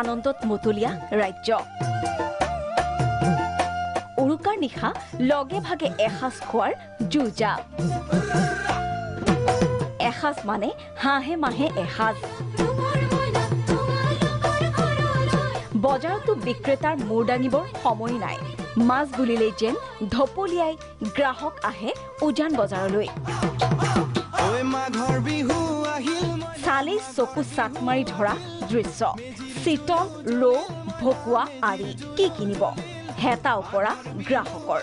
আনন্দত মতলীয়া ৰাজ্য উৰুকাৰ নিশা লগে ভাগে এসাঁজ খোৱাৰ যুজা এসাঁজ মানে হাঁহে মাহে এসাঁজ বজাৰতো বিক্ৰেতাৰ মূৰ দাঙিবৰ সময় নাই মাছ বুলিলেই যেন ধপলিয়াই গ্ৰাহক আহে উজান বজাৰলৈ চালি চকু চাট মাৰি ধৰা দৃশ্য চিতল ৰৌ ভকুৱা আৰি কি কিনিব হেতা ওপৰা গ্ৰাহকৰ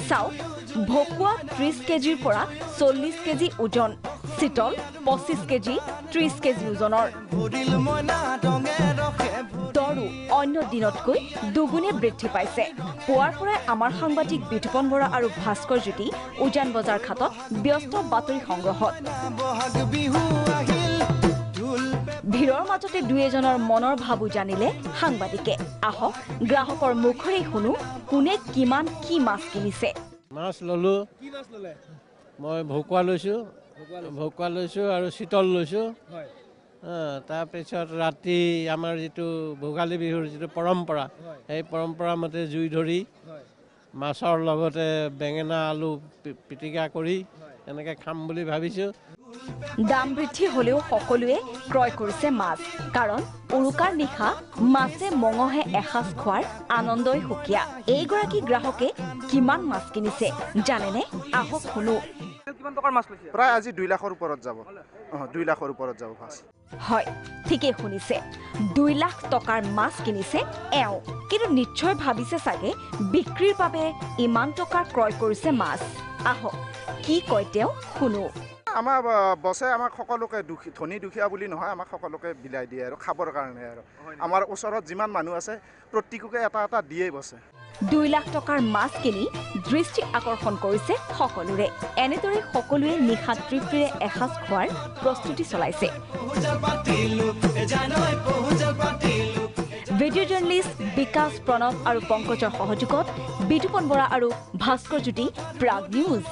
চাওক ভকুৱা 30 কেজিৰ পৰা 40 কেজি ওজন চিতল 25 কেজি 30 কেজি ওজনৰ দৰো অন্য দিনতকৈ দুগুণে বৃদ্ধি পাইছে পুৱাৰ পৰাই আমাৰ সাংবাদিক বিতুপন বৰা আৰু ভাস্কৰ জ্যোতি উজান বজাৰ ঘাটত ব্যস্ত বাতৰি সংগ্ৰহত ভিৰৰ মাজতে দুই এজনৰ মনৰ ভাবু জানিলে সাংবাদিকে আহক গ্ৰাহকৰ মুখৰে শুনো কোনে কিমান কি মাছ কিনিছে মাছ ললো কি মাছ ললে মই ভকুৱা লৈছো আৰু চিতল লৈছো তাৰ পিছত ৰাতি আমাৰ যেটো ভোগালী বিহুৰ যেটো পৰম্পৰা এই পৰম্পৰা মতে জুই ধৰি মাছৰ লগতে বেঙেনা আলু পিটিকা কৰি এনেকৈ খাম বুলি ভাবিছো দাম বৃদ্ধি হলেও সকলোৱে ক্ৰয় কৰিছে মাছ কাৰণ উৰুকাৰ নিশা মাছে মঙহে এসাঁজ খোৱাৰ আনন্দই সুকীয়া এইগৰাকী গ্ৰাহকে কিমান মাছ কিনিছে জানেনে আহক শুনো কিমান টকাৰ মাছ লৈছে প্ৰায় আজি 2 লাখৰ ওপৰত যাব 2 লাখৰ ওপৰত যাব মাছ হয় ঠিকই শুনিছে 2 লাখ টকাৰ মাছ কিনিছে এও কিন্তু নিশ্চয় ভাবিছে সাগে বিক্ৰীৰ বাবে ইমান টকাৰ ক্ৰয় কৰিছে মাছ আহক কি কয় তেওঁ শুনো আমাৰ বছে আমাক সকলোকে ধনী দুখীয়া বুলি নহয় আমাক সকলোকে বিলাই দিয়ে আৰু খাবৰ কাৰণে আৰু আমাৰ ওচৰত যিমান মানুহ আছে প্ৰত্যেককে এটা এটা দিয়েই বছে 2 লাখ টকাৰ মাছ কিনি দৃষ্টি আকৰ্ষণ কৰিছে সকলোৰে এনেদৰে সকলোৱে নিশা তৃপ্তিৰে এসাঁজ খোৱাৰ প্ৰস্তুতি চলাইছে ভিডিঅ' জাৰ্নেলিষ্ট বিকাশ প্ৰণৱ আৰু পংকজৰ সহযোগত বিতুপন বৰা আৰু ভাস্কৰ জ্যোতি প্ৰাগ নিউজ